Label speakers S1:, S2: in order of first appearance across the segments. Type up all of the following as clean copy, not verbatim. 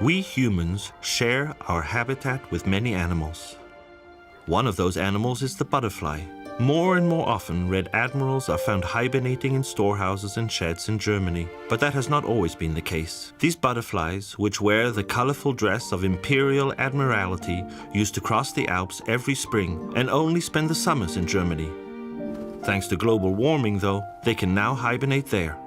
S1: We humans share our habitat with many animals. One of those animals is the butterfly. More and more often, red admirals are found hibernating in storehouses and sheds in Germany, but that has not always been the case. These butterflies, which wear the colorful dress of imperial admiralty, used to cross the Alps every spring and only spend the summers in Germany. Thanks to global warming, though, they can now hibernate there.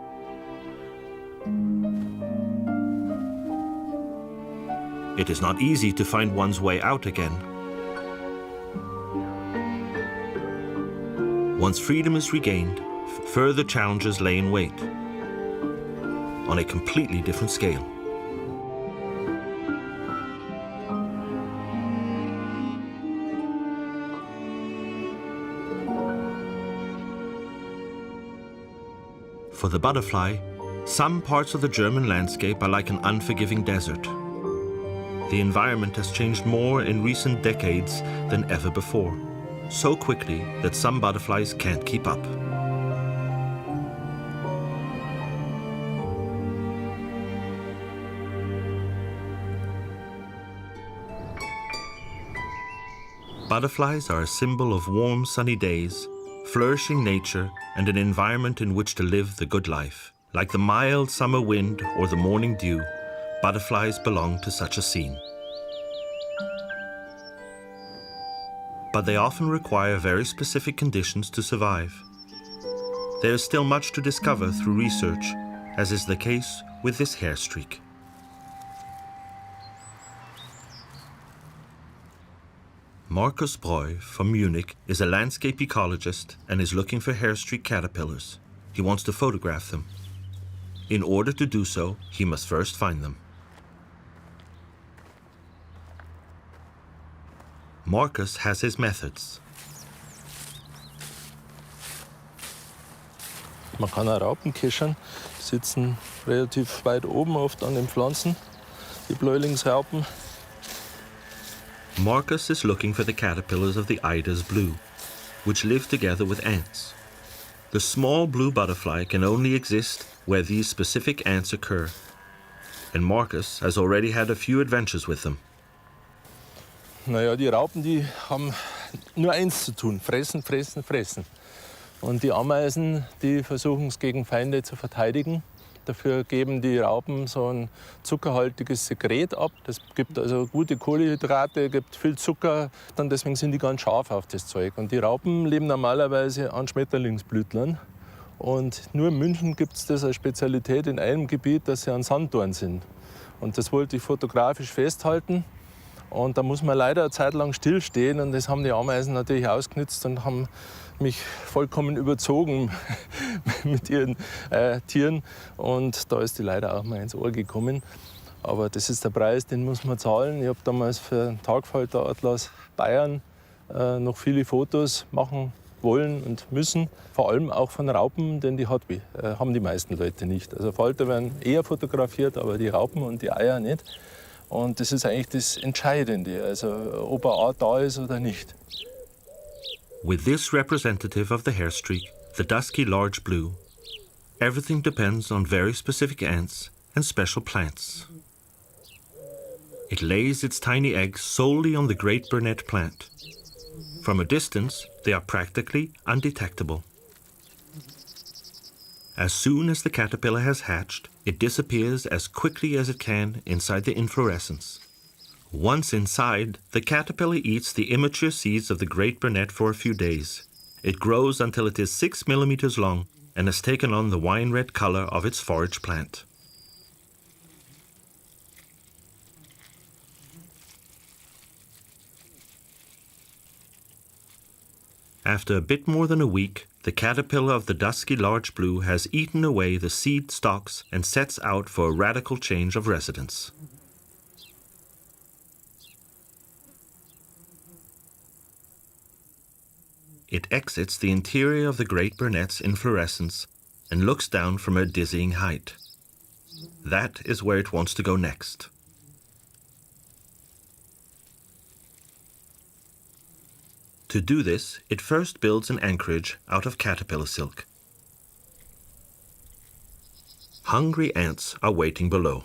S1: It is not easy to find one's way out again. Once freedom is regained, further challenges lay in wait, on a completely different scale. For the butterfly, some parts of the German landscape are like an unforgiving desert. The environment has changed more in recent decades than ever before, so quickly that some butterflies can't keep up. Butterflies are a symbol of warm, sunny days, flourishing nature, and an environment in which to live the good life. Like the mild summer wind or the morning dew, butterflies belong to such a scene. But they often require very specific conditions to survive. There is still much to discover through research, as is the case with this hair streak. Markus Breu from Munich is a landscape ecologist and is looking for hair streak caterpillars. He wants to photograph them. In order to do so, he must first find them. Markus has his methods.
S2: Man kann auch Raupen keschern, die sitzen relativ weit oben oft an den Pflanzen, die Bläulingsraupen.
S1: Markus is looking for the caterpillars of the Eider's blue, which live together with ants. The small blue butterfly can only exist where these specific ants occur, and Markus has already had a few adventures with them.
S2: Naja, die Raupen, die haben nur eins zu tun: fressen, fressen, fressen. Und die Ameisen, die versuchen es gegen Feinde zu verteidigen. Dafür geben die Raupen so ein zuckerhaltiges Sekret ab. Das gibt also gute Kohlenhydrate, gibt viel Zucker. Dann deswegen sind die ganz scharf auf das Zeug. Und die Raupen leben normalerweise an Schmetterlingsblütlern. Und nur in München gibt es das als Spezialität in einem Gebiet, dass sie an Sanddorn sind. Und das wollte ich fotografisch festhalten. Und da muss man leider eine Zeit lang stillstehen. Und das haben die Ameisen natürlich ausgenutzt und haben mich vollkommen überzogen mit ihren Tieren. Und da ist die leider auch mal ins Ohr gekommen. Aber das ist der Preis, den muss man zahlen. Ich habe damals für den Tagfalteratlas Bayern noch viele Fotos machen wollen und müssen. Vor allem auch von Raupen, denn die haben die meisten Leute nicht. Also Falter werden eher fotografiert, aber die Raupen und die Eier nicht. Und das ist eigentlich das Entscheidende, also ob eine Art da ist oder nicht.
S1: With this representative of the hair streak, the dusky large blue, everything depends on very specific ants and special plants. It lays its tiny eggs solely on the great burnet plant. From a distance, they are practically undetectable. As soon as the caterpillar has hatched, it disappears as quickly as it can inside the inflorescence. Once inside, the caterpillar eats the immature seeds of the great burnet for a few days. It grows until it is 6 millimeters long and has taken on the wine-red color of its forage plant. After a bit more than a week, the caterpillar of the dusky large blue has eaten away the seed stalks and sets out for a radical change of residence. It exits the interior of the great burnet's inflorescence and looks down from a dizzying height. That is where it wants to go next. To do this, it first builds an anchorage out of caterpillar silk. Hungry ants are waiting below.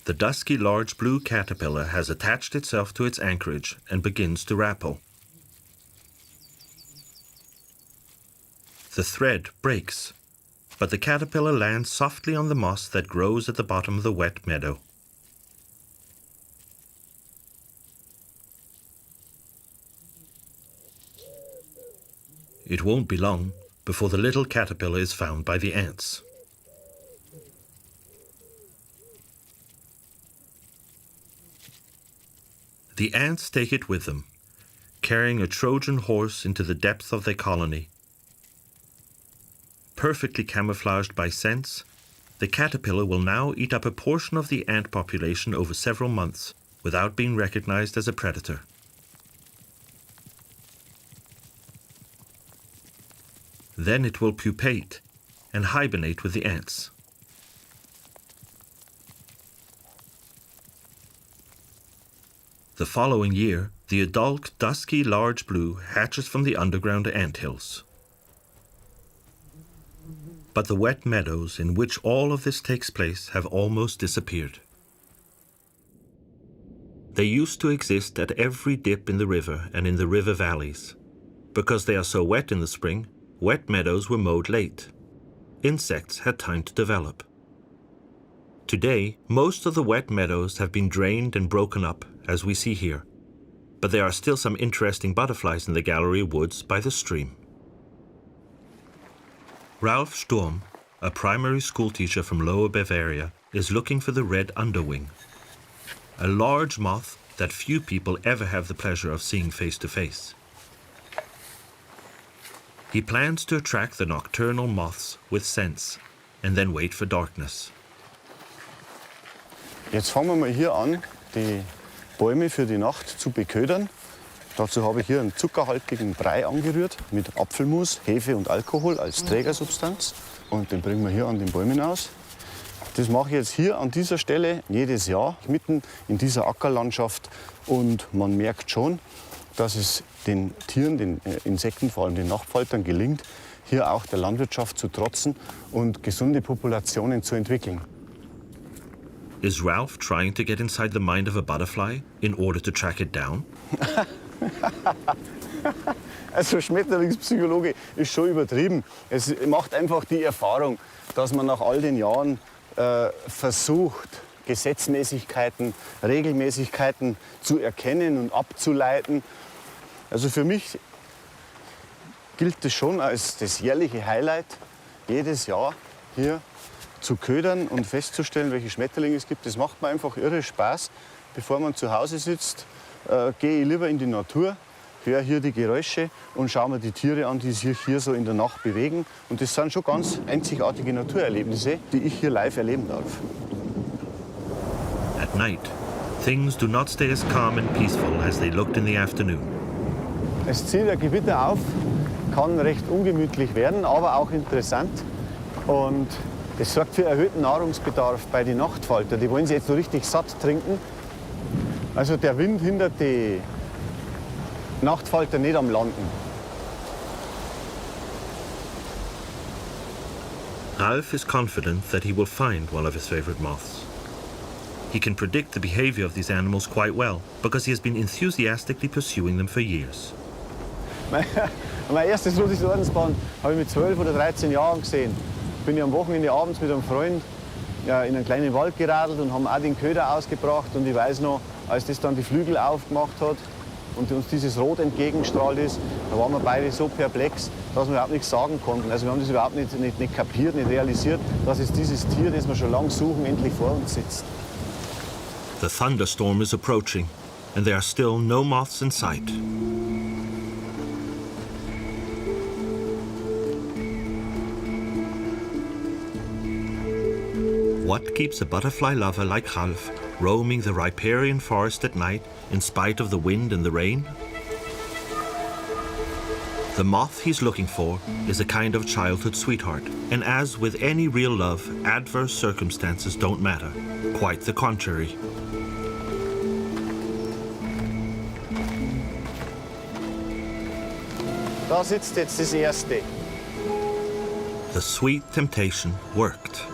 S1: The dusky large blue caterpillar has attached itself to its anchorage and begins to rappel. The thread breaks, but the caterpillar lands softly on the moss that grows at the bottom of the wet meadow. It won't be long before the little caterpillar is found by the ants. The ants take it with them, carrying a Trojan horse into the depth of their colony. Perfectly camouflaged by scents, the caterpillar will now eat up a portion of the ant population over several months without being recognized as a predator. Then it will pupate and hibernate with the ants. The following year, the adult dusky large blue hatches from the underground anthills. But the wet meadows in which all of this takes place have almost disappeared. They used to exist at every dip in the river and in the river valleys. Because they are so wet in the spring, wet meadows were mowed late. Insects had time to develop. Today, most of the wet meadows have been drained and broken up, as we see here. But there are still some interesting butterflies in the gallery woods by the stream. Ralph Sturm, a primary school teacher from Lower Bavaria, is looking for the red underwing, a large moth that few people ever have the pleasure of seeing face to face. He plans to attract the nocturnal moths with scents and then wait for darkness.
S3: Jetzt fangen wir mal hier an, die Bäume für die Nacht zu beködern. Dazu habe ich hier einen zuckerhaltigen Brei angerührt mit Apfelmus, Hefe und Alkohol als Trägersubstanz. Und den bringen wir hier an den Bäumen aus. Das mache ich jetzt hier an dieser Stelle jedes Jahr, mitten in dieser Ackerlandschaft. Und man merkt schon, dass es den Tieren, den Insekten, vor allem den Nachtfaltern, gelingt, hier auch der Landwirtschaft zu trotzen und gesunde Populationen zu entwickeln.
S1: Is Ralph trying to get inside the mind of a butterfly in order to track it down?
S3: Also Schmetterlingspsychologe ist schon übertrieben. Es macht einfach die Erfahrung, dass man nach all den Jahren versucht, Gesetzmäßigkeiten, Regelmäßigkeiten zu erkennen und abzuleiten. Also für mich gilt es schon als das jährliche Highlight, jedes Jahr hier zu ködern und festzustellen, welche Schmetterlinge es gibt. Das macht mir einfach irre Spaß. Bevor man zu Hause sitzt, gehe ich lieber in die Natur, höre hier die Geräusche und schaue mir die Tiere an, die sich hier so in der Nacht bewegen. Und das sind schon ganz einzigartige Naturerlebnisse, die ich hier live erleben darf.
S1: At night, things do not stay as calm and peaceful as they looked in the afternoon.
S3: Es zieht ein Gewitter auf, kann recht ungemütlich werden, aber auch interessant. Und das sorgt für erhöhten Nahrungsbedarf bei den Nachtfalter. Die wollen sich jetzt so richtig satt trinken. Also der Wind hindert die Nachtfalter nicht am Landen.
S1: Ralph is confident that he will find one of his favorite moths. He can predict the behavior of these animals quite well because he has been enthusiastically pursuing them for years.
S3: Mein erstes rotes Ordensband habe ich mit 12 oder 13 Jahren gesehen. Bin ich am Wochenende abends mit einem Freund in einen kleinen Wald geradelt und haben auch den Köder ausgebracht. Und ich weiß noch, als das dann die Flügel aufgemacht hat und uns dieses Rot entgegengestrahlt ist, da waren wir beide so perplex, dass wir überhaupt nichts sagen konnten. Also wir haben das überhaupt nicht kapiert, nicht realisiert, dass es dieses Tier, das wir schon lange suchen, endlich vor uns sitzt.
S1: The thunderstorm is approaching, and there are still no moths in sight. What keeps a butterfly lover like Ralph roaming the riparian forest at night in spite of the wind and the rain? The moth he's looking for is a kind of childhood sweetheart, and as with any real love, adverse circumstances don't matter. Quite the contrary.
S3: Da sitzt jetzt das Erste.
S1: The sweet temptation worked.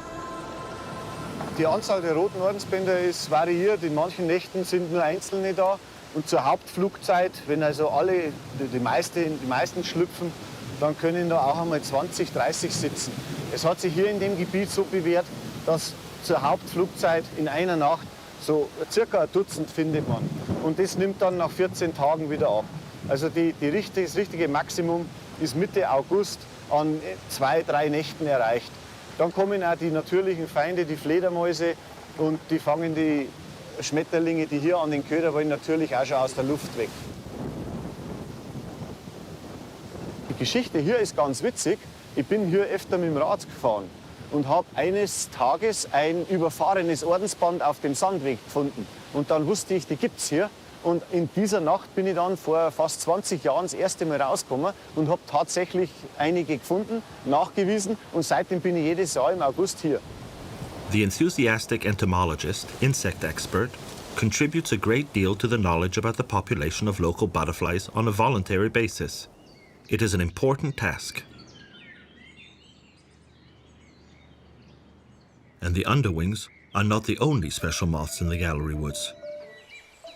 S3: Die Anzahl der roten Ordensbänder ist variiert. In manchen Nächten sind nur einzelne da. Und zur Hauptflugzeit, wenn also die meisten schlüpfen, dann können da auch einmal 20, 30 sitzen. Es hat sich hier in dem Gebiet so bewährt, dass zur Hauptflugzeit in einer Nacht so circa ein Dutzend findet man. Und das nimmt dann nach 14 Tagen wieder ab. Also das richtige Maximum ist Mitte August an 2, 3 Nächten erreicht. Dann kommen auch die natürlichen Feinde, die Fledermäuse, und die fangen die Schmetterlinge, die hier an den Köder wollen, natürlich auch schon aus der Luft weg. Die Geschichte hier ist ganz witzig. Ich bin hier öfter mit dem Rad gefahren und habe eines Tages ein überfahrenes Ordensband auf dem Sandweg gefunden. Und dann wusste ich, die gibt's hier. Und in dieser Nacht bin ich dann vor fast 20 Jahren das erste Mal rausgekommen und habe tatsächlich einige gefunden, nachgewiesen, und seitdem bin ich jedes Jahr im August hier.
S1: The enthusiastic entomologist, insect expert, contributes a great deal to the knowledge about the population of local butterflies on a voluntary basis. It is an important task. And the underwings are not the only special moths in the gallery woods.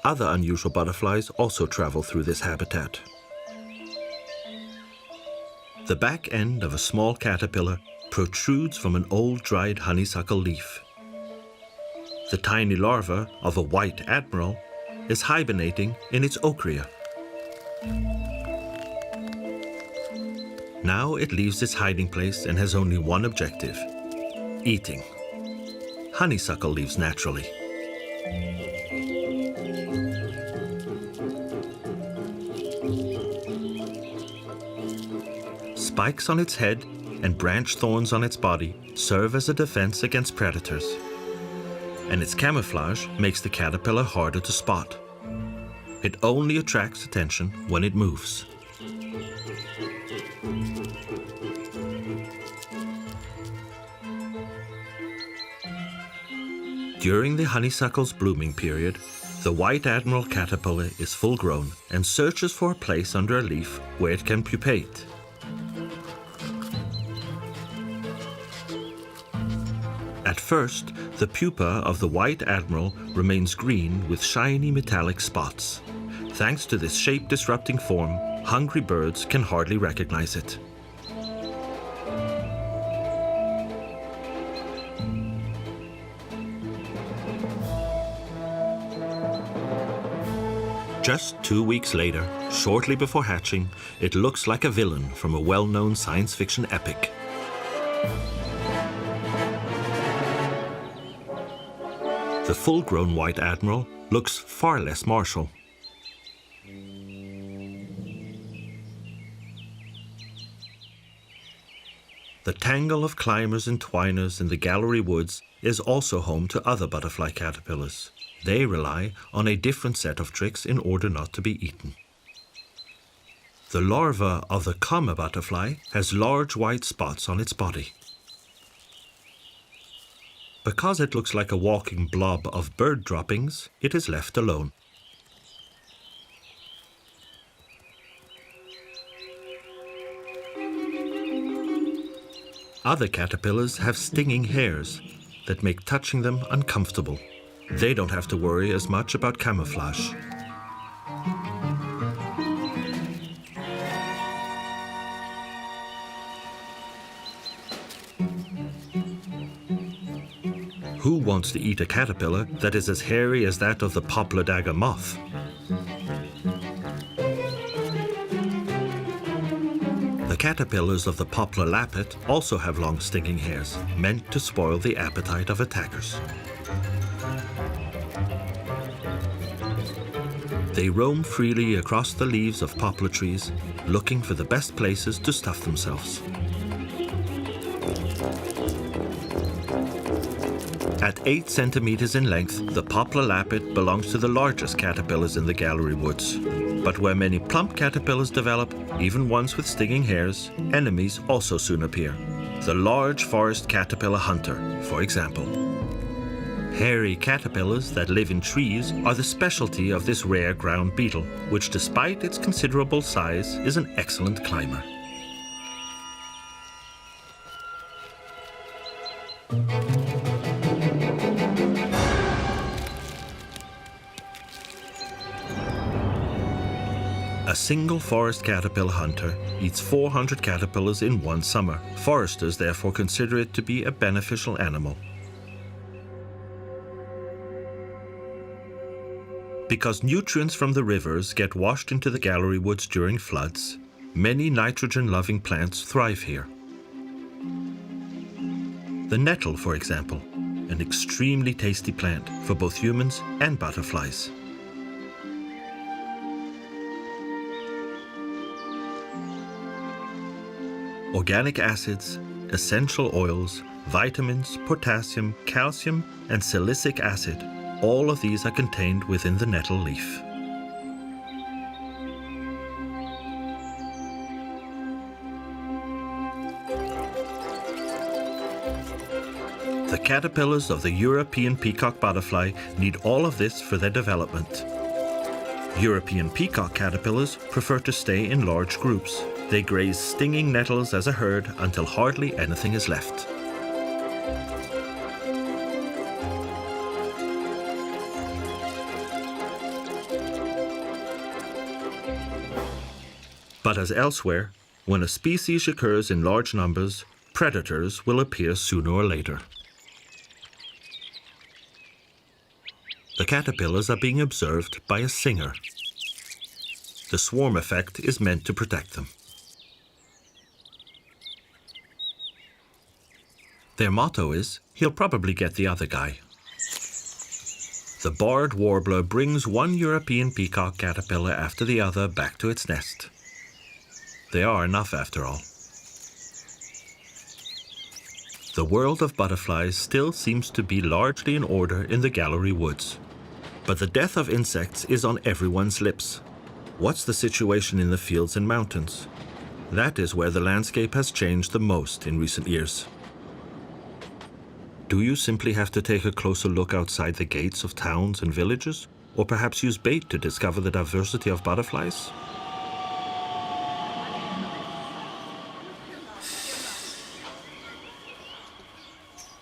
S1: Other unusual butterflies also travel through this habitat. The back end of a small caterpillar protrudes from an old dried honeysuckle leaf. The tiny larva of a white admiral is hibernating in its ochrea. Now it leaves its hiding place and has only one objective: eating. Honeysuckle leaves naturally. Spikes on its head and branch thorns on its body serve as a defense against predators. And its camouflage makes the caterpillar harder to spot. It only attracts attention when it moves. During the honeysuckle's blooming period, the white admiral caterpillar is full grown and searches for a place under a leaf where it can pupate. At first, the pupa of the white admiral remains green with shiny metallic spots. Thanks to this shape-disrupting form, hungry birds can hardly recognize it. Just 2 weeks later, shortly before hatching, it looks like a villain from a well-known science fiction epic. The full-grown white admiral looks far less martial. The tangle of climbers and twiners in the gallery woods is also home to other butterfly caterpillars. They rely on a different set of tricks in order not to be eaten. The larva of the common butterfly has large white spots on its body. Because it looks like a walking blob of bird droppings, it is left alone. Other caterpillars have stinging hairs that make touching them uncomfortable. They don't have to worry as much about camouflage. Who wants to eat a caterpillar that is as hairy as that of the poplar dagger moth? The caterpillars of the poplar lappet also have long stinging hairs, meant to spoil the appetite of attackers. They roam freely across the leaves of poplar trees, looking for the best places to stuff themselves. At 8 centimeters in length, the poplar lappet belongs to the largest caterpillars in the gallery woods. But where many plump caterpillars develop, even ones with stinging hairs, enemies also soon appear. The large forest caterpillar hunter, for example. Hairy caterpillars that live in trees are the specialty of this rare ground beetle, which despite its considerable size is an excellent climber. A single forest caterpillar hunter eats 400 caterpillars in one summer. Foresters therefore consider it to be a beneficial animal. Because nutrients from the rivers get washed into the gallery woods during floods, many nitrogen-loving plants thrive here. The nettle, for example, an extremely tasty plant for both humans and butterflies. Organic acids, essential oils, vitamins, potassium, calcium, and silicic acid, all of these are contained within the nettle leaf. The caterpillars of the European peacock butterfly need all of this for their development. European peacock caterpillars prefer to stay in large groups. They graze stinging nettles as a herd until hardly anything is left. But as elsewhere, when a species occurs in large numbers, predators will appear sooner or later. The caterpillars are being observed by a singer. The swarm effect is meant to protect them. Their motto is, "He'll probably get the other guy." The barred warbler brings one European peacock caterpillar after the other back to its nest. They are enough after all. The world of butterflies still seems to be largely in order in the gallery woods. But the death of insects is on everyone's lips. What's the situation in the fields and mountains? That is where the landscape has changed the most in recent years. Do you simply have to take a closer look outside the gates of towns and villages? Or perhaps use bait to discover the diversity of butterflies?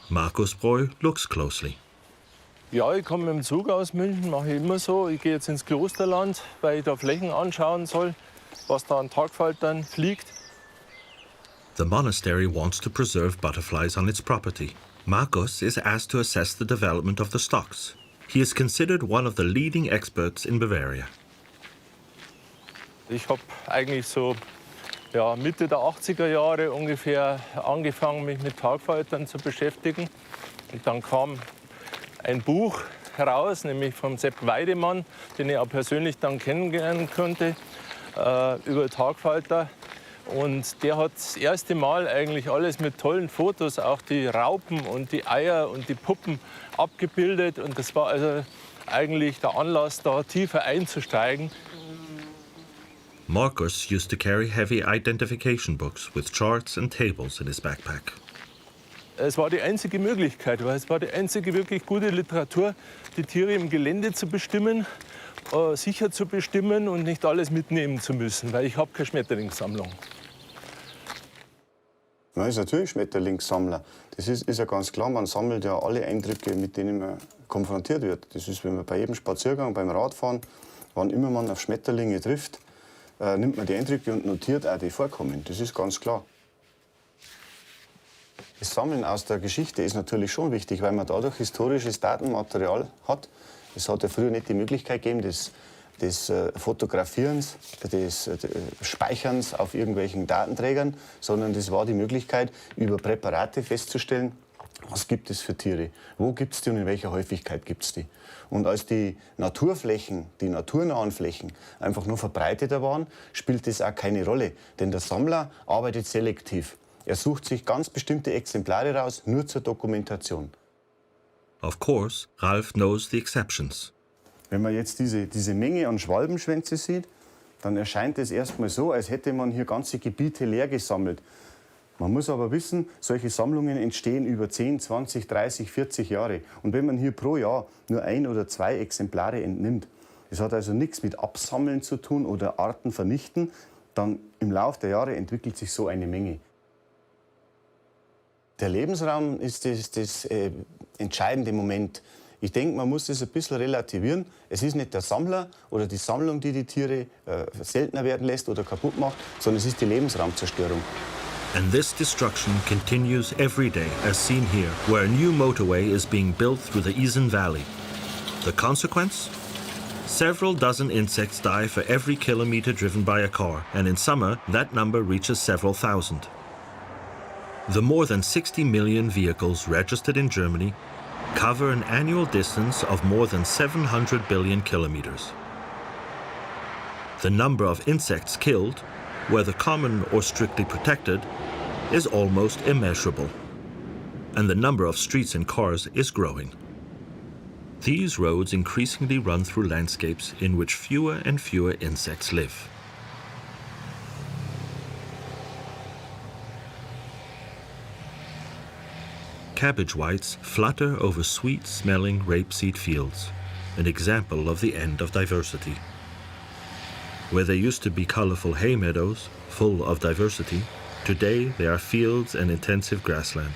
S1: Markus Breu looks closely.
S2: Ja, ich komme mit dem Zug aus München, mache ich immer so. Ich gehe jetzt ins Klosterland, weil ich da Flächen anschauen soll, was da an Tagfaltern fliegt.
S1: The monastery wants to preserve butterflies on its property. Markus is asked to assess the development of the stocks. He is considered one of the leading experts in Bavaria.
S2: Ich habe eigentlich so Mitte der 80er Jahre ungefähr angefangen, mich mit Tagfaltern zu beschäftigen. Und dann kam ein Buch heraus, nämlich vom Sepp Weidemann, den ich auch persönlich dann kennenlernen konnte, über Tagfalter. Und der hat das erste Mal eigentlich alles mit tollen Fotos, auch die Raupen und die Eier und die Puppen abgebildet. Und das war also eigentlich der Anlass, da tiefer einzusteigen.
S1: Markus used to carry heavy identification books with charts and tables in his backpack.
S2: Es war die einzige Möglichkeit, weil es war die einzige wirklich gute Literatur, die Tiere im Gelände zu bestimmen, sicher zu bestimmen und nicht alles mitnehmen zu müssen, weil ich habe keine Schmetterlingssammlung.
S3: Man ist natürlich Schmetterlingssammler. Das ist ja ganz klar, man sammelt ja alle Eindrücke, mit denen man konfrontiert wird. Das ist, wenn man bei jedem Spaziergang, beim Radfahren, wann immer man auf Schmetterlinge trifft, nimmt man die Eindrücke und notiert auch die Vorkommen. Das ist ganz klar. Das Sammeln aus der Geschichte ist natürlich schon wichtig, weil man dadurch historisches Datenmaterial hat. Es hat ja früher nicht die Möglichkeit gegeben des Fotografierens, des Speicherns auf irgendwelchen Datenträgern, sondern das war die Möglichkeit, über Präparate festzustellen, was gibt es für Tiere, wo gibt es die und in welcher Häufigkeit gibt es die. Und als die Naturflächen, die naturnahen Flächen einfach nur verbreiteter waren, spielt das auch keine Rolle, denn der Sammler arbeitet selektiv. Er sucht sich ganz bestimmte Exemplare raus, nur zur Dokumentation.
S1: Of course, Ralf knows the exceptions.
S3: Wenn man jetzt diese Menge an Schwalbenschwänze sieht, dann erscheint es erstmal so, als hätte man hier ganze Gebiete leer gesammelt. Man muss aber wissen, solche Sammlungen entstehen über 10, 20, 30, 40 Jahre. Und wenn man hier pro Jahr nur 1 oder 2 Exemplare entnimmt, das hat also nichts mit Absammeln zu tun oder Arten vernichten, dann im Laufe der Jahre entwickelt sich so eine Menge. Der Lebensraum ist das entscheidende Moment Ich denke, man muss das ein bisschen relativieren. Es ist nicht der Sammler oder die Sammlung, die die Tiere seltener werden lässt oder kaputt macht, sondern es ist die Lebensraumzerstörung.
S1: And this destruction continues every day, as seen here, where a new motorway is being built through the Isen Valley. The consequence? Several dozen insects die for every kilometer driven by a car, and in summer, that number reaches several thousand. The more than 60 million vehicles registered in Germany cover an annual distance of more than 700 billion kilometers. The number of insects killed, whether common or strictly protected, is almost immeasurable, and the number of streets and cars is growing. These roads increasingly run through landscapes in which fewer and fewer insects live. Cabbage whites flutter over sweet-smelling rapeseed fields, an example of the end of diversity. Where there used to be colorful hay meadows, full of diversity, today there are fields and intensive grassland.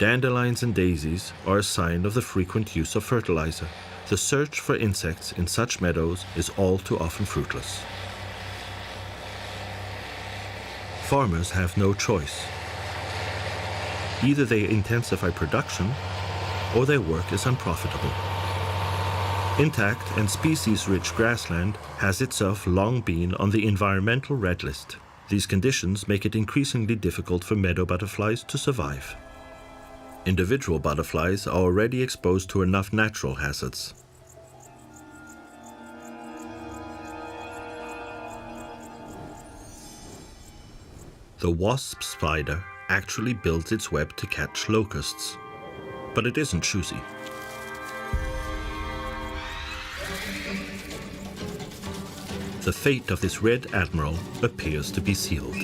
S1: Dandelions and daisies are a sign of the frequent use of fertilizer. The search for insects in such meadows is all too often fruitless. Farmers have no choice. Either they intensify production, or their work is unprofitable. Intact and species-rich grassland has itself long been on the environmental red list. These conditions make it increasingly difficult for meadow butterflies to survive. Individual butterflies are already exposed to enough natural hazards. The wasp spider actually builds its web to catch locusts, but it isn't choosy. The fate of this red admiral appears to be sealed.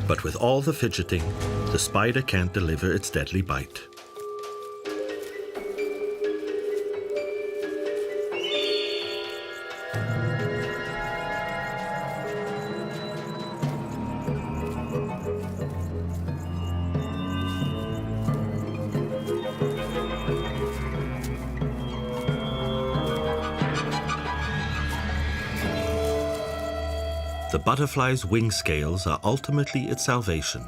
S1: But with all the fidgeting, the spider can't deliver its deadly bite. The butterfly's wing scales are ultimately its salvation.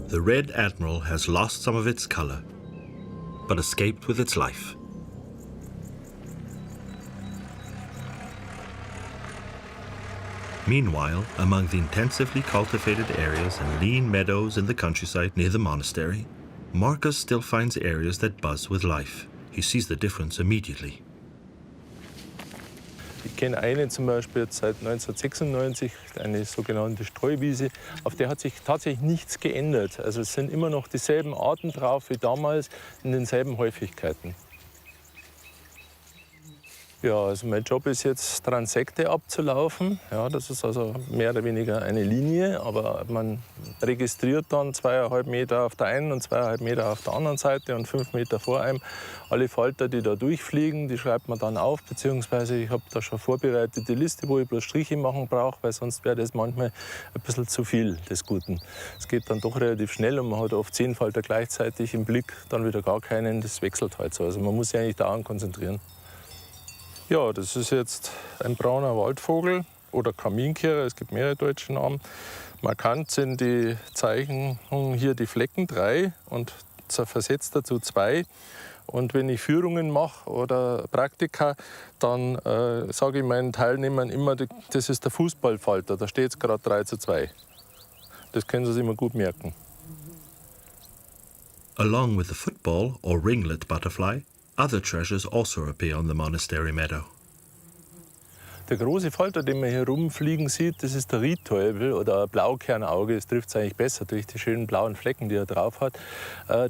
S1: The red admiral has lost some of its color, but escaped with its life. Meanwhile, among the intensively cultivated areas and lean meadows in the countryside near the monastery, Marcus still finds areas that buzz with life. He sees the difference immediately.
S2: Ich kenne eine zum Beispiel jetzt seit 1996, eine sogenannte Streuwiese. Auf der hat sich tatsächlich nichts geändert. Also es sind immer noch dieselben Arten drauf wie damals in denselben Häufigkeiten. Ja, also mein Job ist jetzt, Transekte abzulaufen. Ja, das ist also mehr oder weniger eine Linie, aber man registriert dann 2,5 Meter auf der einen und 2,5 Meter auf der anderen Seite und 5 Meter vor einem. Alle Falter, die da durchfliegen, die schreibt man dann auf, beziehungsweise ich habe da schon vorbereitet die Liste, wo ich bloß Striche machen brauche, weil sonst wäre das manchmal ein bisschen zu viel des Guten. Es geht dann doch relativ schnell und man hat oft 10 Falter gleichzeitig im Blick, dann wieder gar keinen, das wechselt halt so. Also man muss sich eigentlich dauernd konzentrieren. Ja, das ist jetzt ein brauner Waldvogel oder Kaminkehrer, es gibt mehrere deutsche Namen. Markant sind die Zeichen hier, die Flecken 3 und versetzt dazu 2. Und wenn ich Führungen mache oder Praktika, dann sage ich meinen Teilnehmern immer, das ist der Fußballfalter, da steht es gerade 3:2. Das können sie sich immer gut merken.
S1: Along with the football or ringlet butterfly, other treasures also appear on the monastery meadow.
S2: Der große Falter, den man hier rumfliegen sieht, das ist der Riedtäubel oder Blaukernauge. Das trifft es eigentlich besser durch die schönen blauen Flecken, die er drauf hat.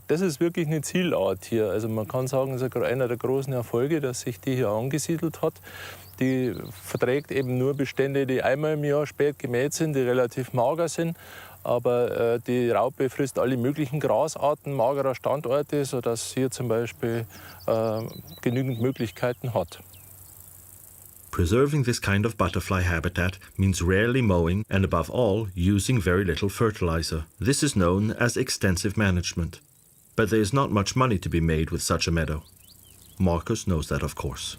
S2: Das ist wirklich eine Zielart hier. Also man kann sagen, das ist einer der großen Erfolge, dass sich die hier angesiedelt hat. die verträgt eben nur Bestände, die einmal im Jahr spät gemäht sind, die relativ mager sind. Aber die Raupe frisst alle möglichen Grasarten magerer Standorte, sodass sie hier zum Beispiel genügend Möglichkeiten hat.
S1: Preserving this kind of butterfly habitat means rarely mowing and, above all, using very little fertilizer. This is known as extensive management. But there is not much money to be made with such a meadow. Marcus knows that, of course.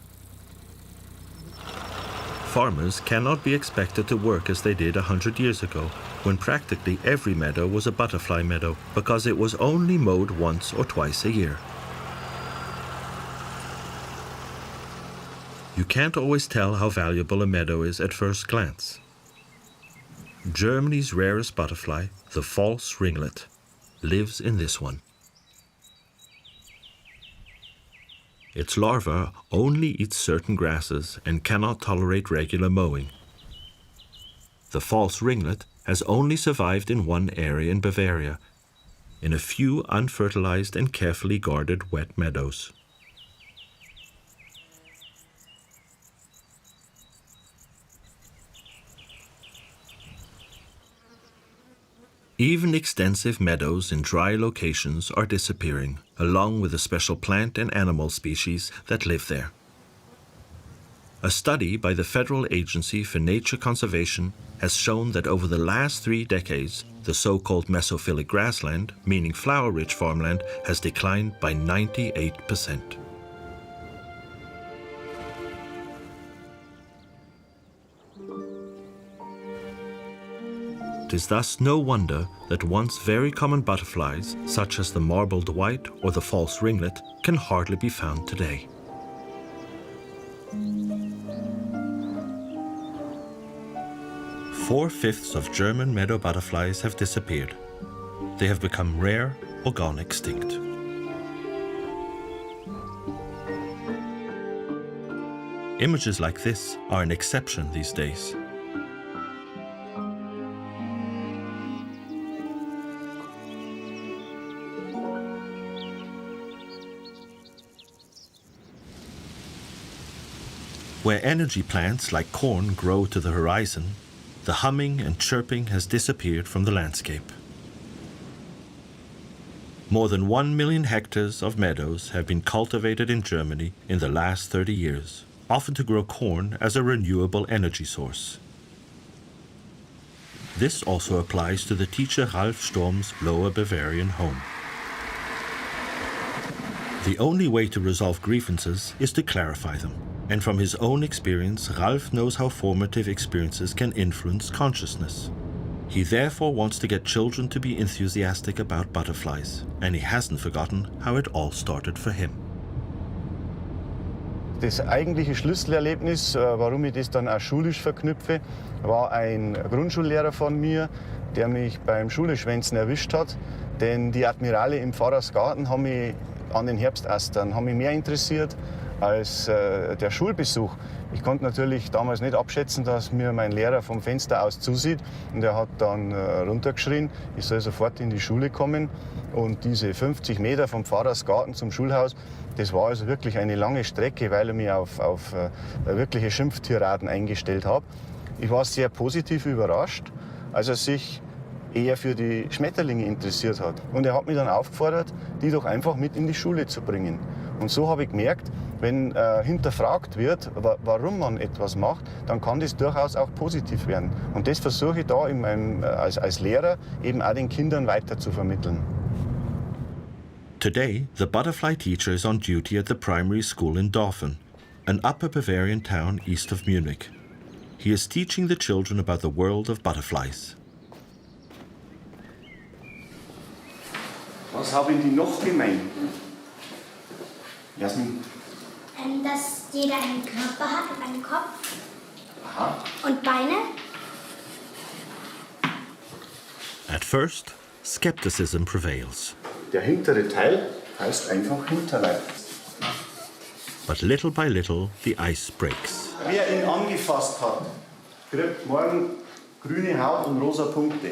S1: Farmers cannot be expected to work as they did 100 years ago, when practically every meadow was a butterfly meadow, because it was only mowed once or twice a year. You can't always tell how valuable a meadow is at first glance. Germany's rarest butterfly, the false ringlet, lives in this one. Its larva only eats certain grasses and cannot tolerate regular mowing. The false ringlet has only survived in one area in Bavaria, in a few unfertilized and carefully guarded wet meadows. Even extensive meadows in dry locations are disappearing, along with the special plant and animal species that live there. A study by the Federal Agency for Nature Conservation has shown that over the last 3 decades, the so-called mesophilic grassland, meaning flower-rich farmland, has declined by 98%. It is thus no wonder that once very common butterflies, such as the marbled white or the false ringlet, can hardly be found today. Four-fifths of German meadow butterflies have disappeared. They have become rare or gone extinct. Images like this are an exception these days. Where energy plants like corn grow to the horizon, the humming and chirping has disappeared from the landscape. More than 1 million hectares of meadows have been cultivated in Germany in the last 30 years, often to grow corn as a renewable energy source. This also applies to the teacher Ralf Sturm's Lower Bavarian home. The only way to resolve grievances is to clarify them. And from his own experience, Ralf knows how formative experiences can influence consciousness. He therefore wants to get children to be enthusiastic about butterflies, and he hasn't forgotten how it all started for him.
S3: Das eigentliche Schlüsselerlebnis, warum ich das dann auch schulisch verknüpfe, war ein Grundschullehrer von mir, der mich beim Schuleschwänzen erwischt hat. Denn die Admirale im Pfarrersgarten haben mich an den Herbstastern haben mich mehr interessiert als der Schulbesuch. Ich konnte natürlich damals nicht abschätzen, dass mir mein Lehrer vom Fenster aus zusieht. Und er hat dann runtergeschrien, ich soll sofort in die Schule kommen. Und diese 50 Meter vom Pfarrersgarten zum Schulhaus, das war also wirklich eine lange Strecke, weil er mich auf wirkliche Schimpftiraden eingestellt hat. Ich war sehr positiv überrascht, als er sich eher für die Schmetterlinge interessiert hat. Und er hat mich dann aufgefordert, die doch einfach mit in die Schule zu bringen. Und so habe ich gemerkt, wenn hinterfragt wird, warum man etwas macht, dann kann das durchaus auch positiv werden. Und das versuche ich da als Lehrer eben auch den Kindern weiter zu vermitteln.
S1: Today, the butterfly teacher is on duty at the primary school in Dorfen, an upper Bavarian town east of Munich. He is teaching the children about the world of butterflies.
S3: Was haben die noch gemeint? Jasmin?
S4: Dass jeder einen Körper hat und einen Kopf.
S3: Aha.
S4: Und Beine.
S1: At first, skepticism prevails.
S3: Der hintere Teil heißt einfach Hinterleib.
S1: But little by little, the ice breaks.
S3: Wer ihn angefasst hat, kriegt morgen grüne Haut und rosa Punkte.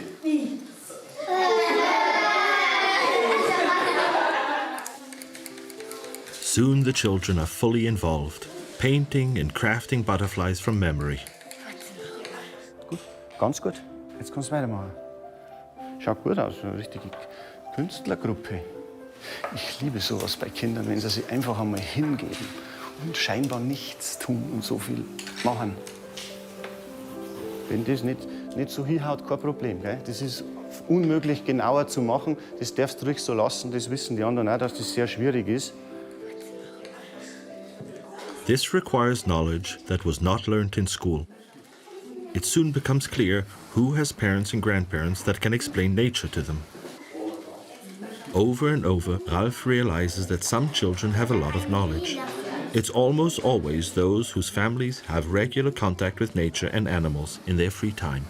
S1: Soon the children are fully involved, painting and crafting butterflies from memory.
S3: Gut, ganz gut. Jetzt kannst du weitermachen. Schaut gut aus, so eine richtige Künstlergruppe. Ich liebe sowas bei Kindern, wenn sie sich einfach einmal hingeben und scheinbar nichts tun und so viel machen. Wenn das nicht so hinhaut, kein Problem. Gell? Das ist unmöglich genauer zu machen. Das darfst du ruhig so lassen. Das wissen die anderen auch, dass das sehr schwierig ist.
S1: This requires knowledge that was not learnt in school. It soon becomes clear who has parents and grandparents that can explain nature to them. Over and over, Ralph realizes that some children have a lot of knowledge. It's almost always those whose families have regular contact with nature and animals in their free time.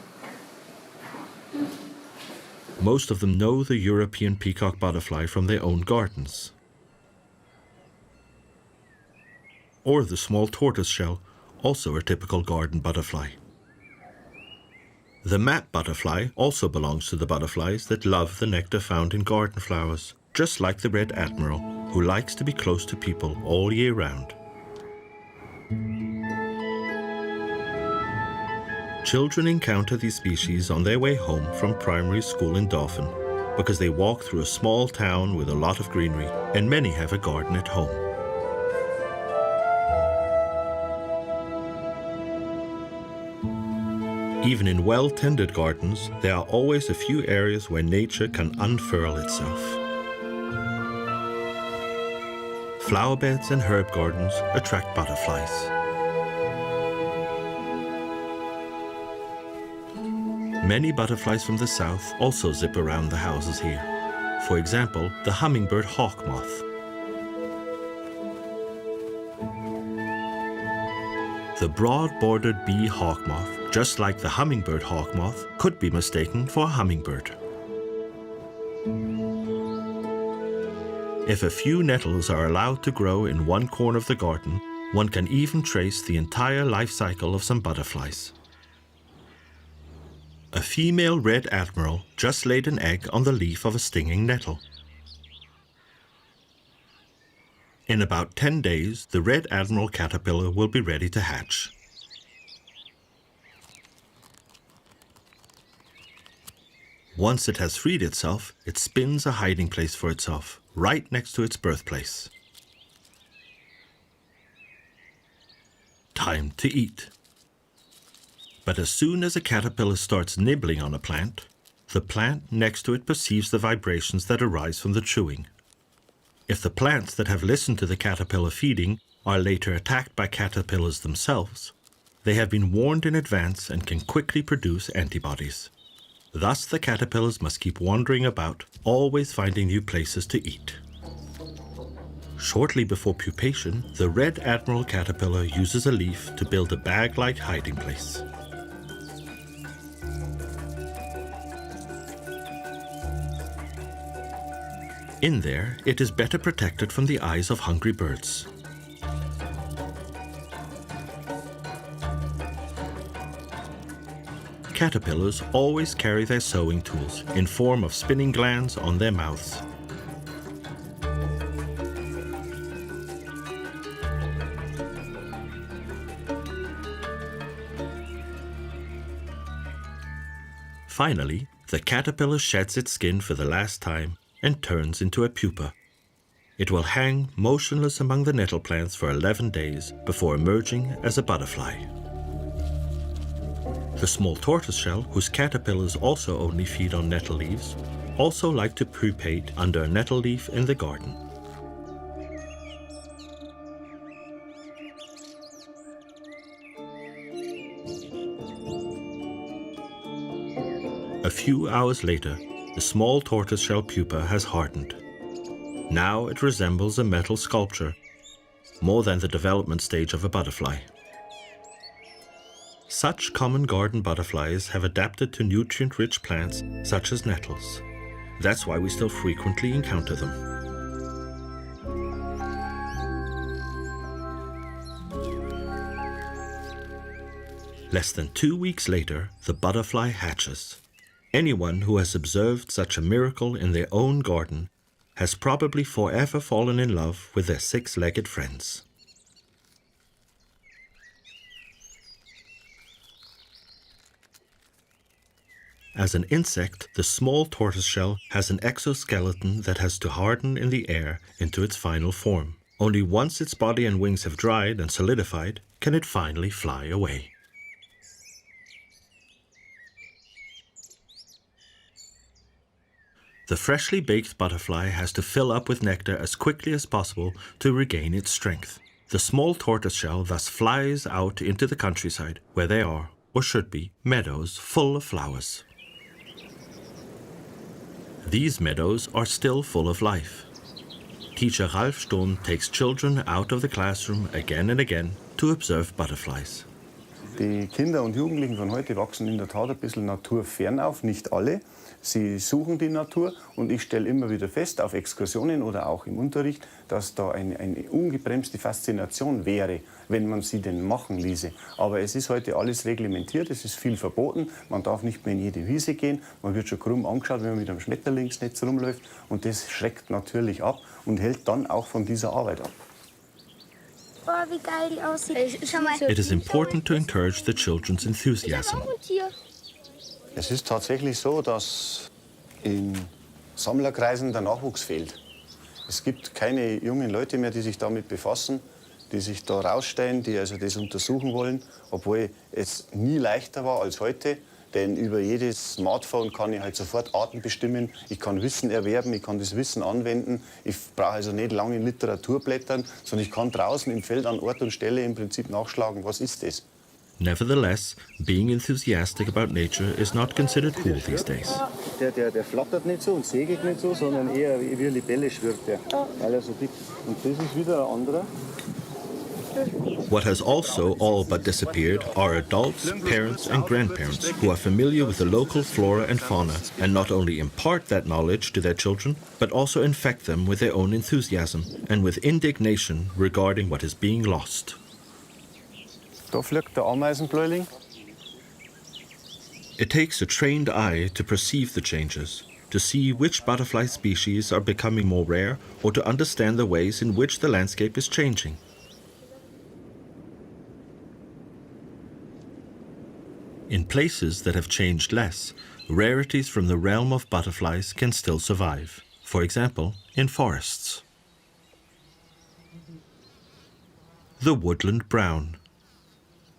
S1: Most of them know the European peacock butterfly from their own gardens, or the small tortoiseshell, also a typical garden butterfly. The map butterfly also belongs to the butterflies that love the nectar found in garden flowers, just like the red admiral, who likes to be close to people all year round. Children encounter these species on their way home from primary school in Dauphin, because they walk through a small town with a lot of greenery, and many have a garden at home. Even in well-tended gardens, there are always a few areas where nature can unfurl itself. Flower beds and herb gardens attract butterflies. Many butterflies from the south also zip around the houses here. For example, the hummingbird hawk moth. The broad-bordered bee hawk moth, just like the hummingbird hawk moth, could be mistaken for a hummingbird. If a few nettles are allowed to grow in one corner of the garden, one can even trace the entire life cycle of some butterflies. A female red admiral just laid an egg on the leaf of a stinging nettle. In about 10 days, the red admiral caterpillar will be ready to hatch. Once it has freed itself, it spins a hiding place for itself, right next to its birthplace. Time to eat. But as soon as a caterpillar starts nibbling on a plant, the plant next to it perceives the vibrations that arise from the chewing. If the plants that have listened to the caterpillar feeding are later attacked by caterpillars themselves, they have been warned in advance and can quickly produce antibodies. Thus, the caterpillars must keep wandering about, always finding new places to eat. Shortly before pupation, the red admiral caterpillar uses a leaf to build a bag-like hiding place. In there, it is better protected from the eyes of hungry birds. Caterpillars always carry their sewing tools in form of spinning glands on their mouths. Finally, the caterpillar sheds its skin for the last time and turns into a pupa. It will hang motionless among the nettle plants for 11 days before emerging as a butterfly. The small tortoiseshell, whose caterpillars also only feed on nettle leaves, also like to pupate under a nettle leaf in the garden. A few hours later, the small tortoiseshell pupa has hardened. Now it resembles a metal sculpture, more than the development stage of a butterfly. Such common garden butterflies have adapted to nutrient-rich plants such as nettles. That's why we still frequently encounter them. Less than 2 weeks later, the butterfly hatches. Anyone who has observed such a miracle in their own garden has probably forever fallen in love with their six-legged friends. As an insect, the small tortoiseshell has an exoskeleton that has to harden in the air into its final form. Only once its body and wings have dried and solidified can it finally fly away. The freshly baked butterfly has to fill up with nectar as quickly as possible to regain its strength. The small tortoiseshell thus flies out into the countryside, where there are, or should be, meadows full of flowers. These meadows are still full of life. Teacher Ralf Sturm takes children out of the classroom again and again to observe butterflies.
S3: Die Kinder und Jugendlichen von heute wachsen in der Tat ein bisschen naturfern auf, nicht alle. Sie suchen die Natur und ich stelle immer wieder fest, auf Exkursionen oder auch im Unterricht, dass da eine ungebremste Faszination wäre, wenn man sie denn machen ließe. Aber es ist heute alles reglementiert, es ist viel verboten, man darf nicht mehr in jede Wiese gehen, man wird schon krumm angeschaut, wenn man mit einem Schmetterlingsnetz rumläuft und das schreckt natürlich ab und hält dann auch von dieser Arbeit ab.
S4: Oh, wie geil die aussieht. Schau mal.
S1: It is important to encourage the children's enthusiasm.
S3: Es ist tatsächlich so, dass in Sammlerkreisen der Nachwuchs fehlt. Es gibt keine jungen Leute mehr, die sich damit befassen, die sich da rausstellen, die also das untersuchen wollen, obwohl es nie leichter war als heute. Denn über jedes Smartphone kann ich halt sofort Arten bestimmen. Ich kann Wissen erwerben, ich kann das Wissen anwenden. Ich brauche also nicht lange in Literatur blättern, sondern ich kann draußen im Feld an Ort und Stelle im Prinzip nachschlagen, was ist das?
S1: Nevertheless, being enthusiastic about nature is not considered cool these days.
S3: Der flattert nicht so und segelt nicht so, sondern eher wie eine Libelle schwirrt der, weil er so dick. Und das ist wieder ein anderer.
S1: What has also all but disappeared are adults, parents and grandparents who are familiar with the local flora and fauna and not only impart that knowledge to their children, but also infect them with their own enthusiasm and with indignation regarding what is being lost.
S3: Da fliegt der Ameisenbläuling.
S1: It takes a trained eye to perceive the changes, to see which butterfly species are becoming more rare or to understand the ways in which the landscape is changing. In places that have changed less, rarities from the realm of butterflies can still survive. For example, in forests. The woodland brown.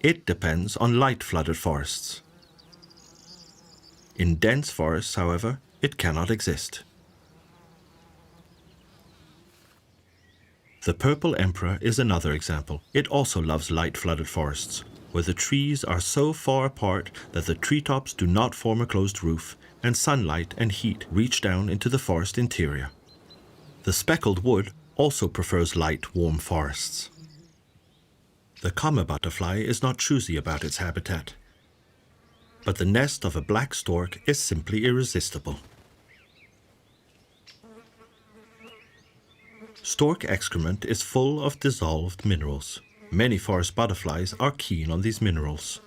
S1: It depends on light-flooded forests. In dense forests, however, it cannot exist. The purple emperor is another example. It also loves light-flooded forests, where the trees are so far apart that the treetops do not form a closed roof, and sunlight and heat reach down into the forest interior. The speckled wood also prefers light, warm forests. The common butterfly is not choosy about its habitat, but the nest of a black stork is simply irresistible. Stork excrement is full of dissolved minerals. Many forest butterflies are keen on these minerals.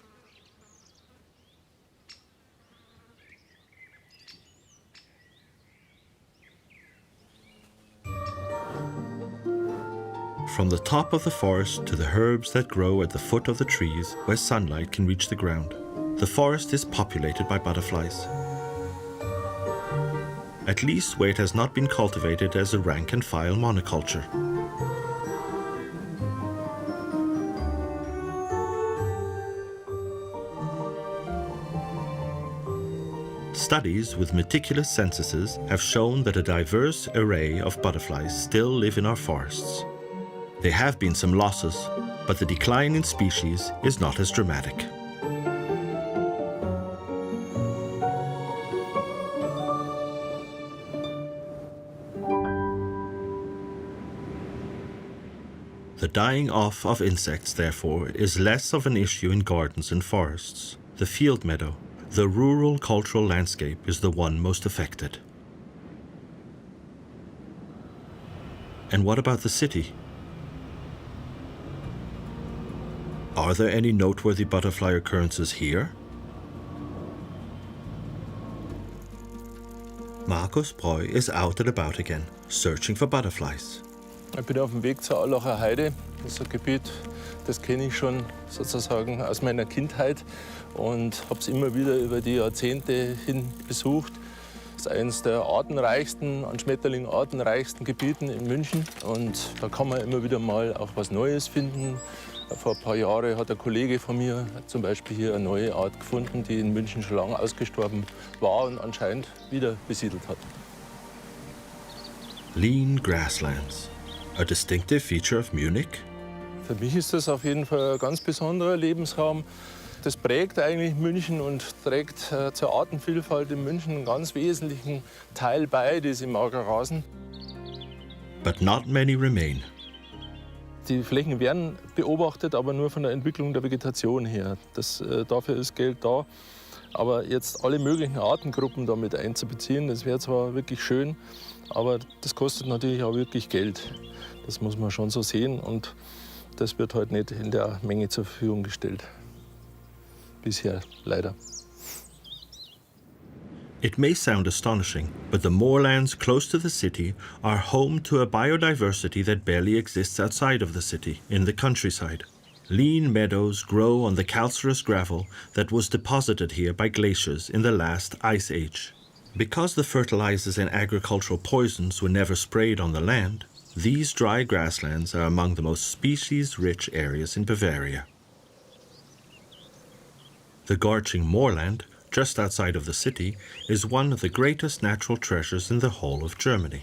S1: From the top of the forest to the herbs that grow at the foot of the trees where sunlight can reach the ground, the forest is populated by butterflies. At least where it has not been cultivated as a rank-and-file monoculture. Studies with meticulous censuses have shown that a diverse array of butterflies still live in our forests. There have been some losses, but the decline in species is not as dramatic. The dying off of insects, therefore, is less of an issue in gardens and forests. The field meadow, the rural cultural landscape, is the one most affected. And what about the city? Are there any noteworthy butterfly occurrences here? Markus Breu is out and about again, searching for butterflies.
S2: Ich bin auf dem Weg zur Allacher Heide Das ist ein Gebiet, das kenne ich schon sozusagen aus meiner Kindheit und habe es immer wieder über die Jahrzehnte hin besucht. Das ist eines der artenreichsten, an Schmetterlingen artenreichsten Gebieten in München. Und da kann man immer wieder mal auch was Neues finden. Vor ein paar Jahren hat ein Kollege von mir zum Beispiel hier eine neue Art gefunden, die in München schon lange ausgestorben war und anscheinend wieder besiedelt hat.
S1: Lean grasslands, a distinctive feature of Munich.
S2: Für mich ist das auf jeden Fall ein ganz besonderer Lebensraum. Das prägt eigentlich München und trägt zur Artenvielfalt in München einen ganz wesentlichen Teil bei, diese Magerrasen.
S1: But not many remain.
S2: Die Flächen werden beobachtet, aber nur von der Entwicklung der Vegetation her. Dafür ist Geld da. Aber jetzt alle möglichen Artengruppen damit einzubeziehen, das wäre zwar wirklich schön, aber das kostet natürlich auch wirklich Geld. Das muss man schon so sehen und das wird heute nicht in der Menge zur Verfügung gestellt. Bisher leider.
S1: It may sound astonishing, but the moorlands close to the city are home to a biodiversity that barely exists outside of the city, in the countryside. Lean meadows grow on the calcareous gravel that was deposited here by glaciers in the last ice age. Because the fertilizers and agricultural poisons were never sprayed on the land, these dry grasslands are among the most species-rich areas in Bavaria. The Garching moorland, just outside of the city, is one of the greatest natural treasures in the whole of Germany.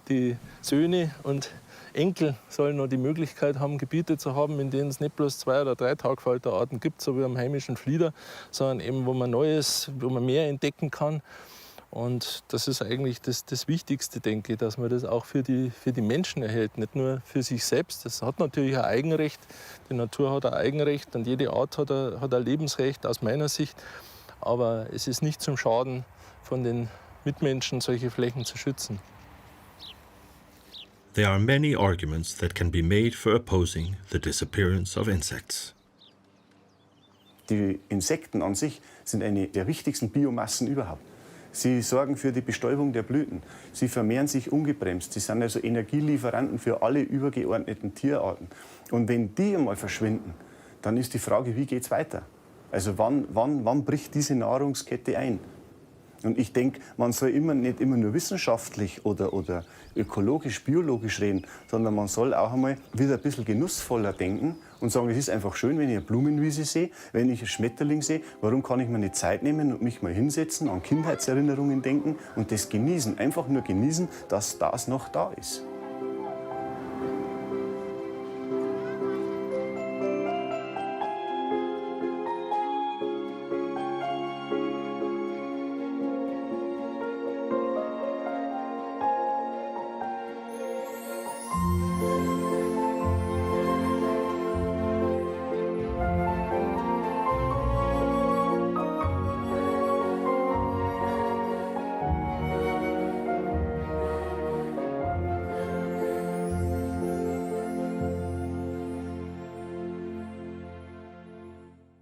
S2: Die Söhne und Enkel sollen noch die Möglichkeit haben, Gebiete zu haben, in denen es nicht bloß 2- oder 3-Tagfalterarten gibt, so wie am heimischen Flieder, sondern eben, wo man Neues, wo man mehr entdecken kann. Und das ist eigentlich das Wichtigste, denke ich, dass man das auch für die Menschen erhält, nicht nur für sich selbst. Das hat natürlich ein Eigenrecht, die Natur hat ein Eigenrecht und jede Art hat ein Lebensrecht aus meiner Sicht. Aber es ist nicht zum Schaden von den Mitmenschen, solche Flächen zu schützen.
S1: There are many arguments that can be made for opposing the disappearance of insects.
S3: Die Insekten an sich sind eine der wichtigsten Biomassen überhaupt. Sie sorgen für die Bestäubung der Blüten. Sie vermehren sich ungebremst. Sie sind also Energielieferanten für alle übergeordneten Tierarten. Und wenn die einmal verschwinden, dann ist die Frage, wie geht es weiter? Also wann bricht diese Nahrungskette ein? Und ich denke, man soll nicht immer nur wissenschaftlich oder ökologisch, biologisch reden, sondern man soll auch einmal wieder ein bisschen genussvoller denken und sagen, es ist einfach schön, wenn ich eine Blumenwiese sehe, wenn ich einen Schmetterling sehe, warum kann ich mir nicht Zeit nehmen und mich mal hinsetzen, an Kindheitserinnerungen denken und das genießen, einfach nur genießen, dass das noch da ist.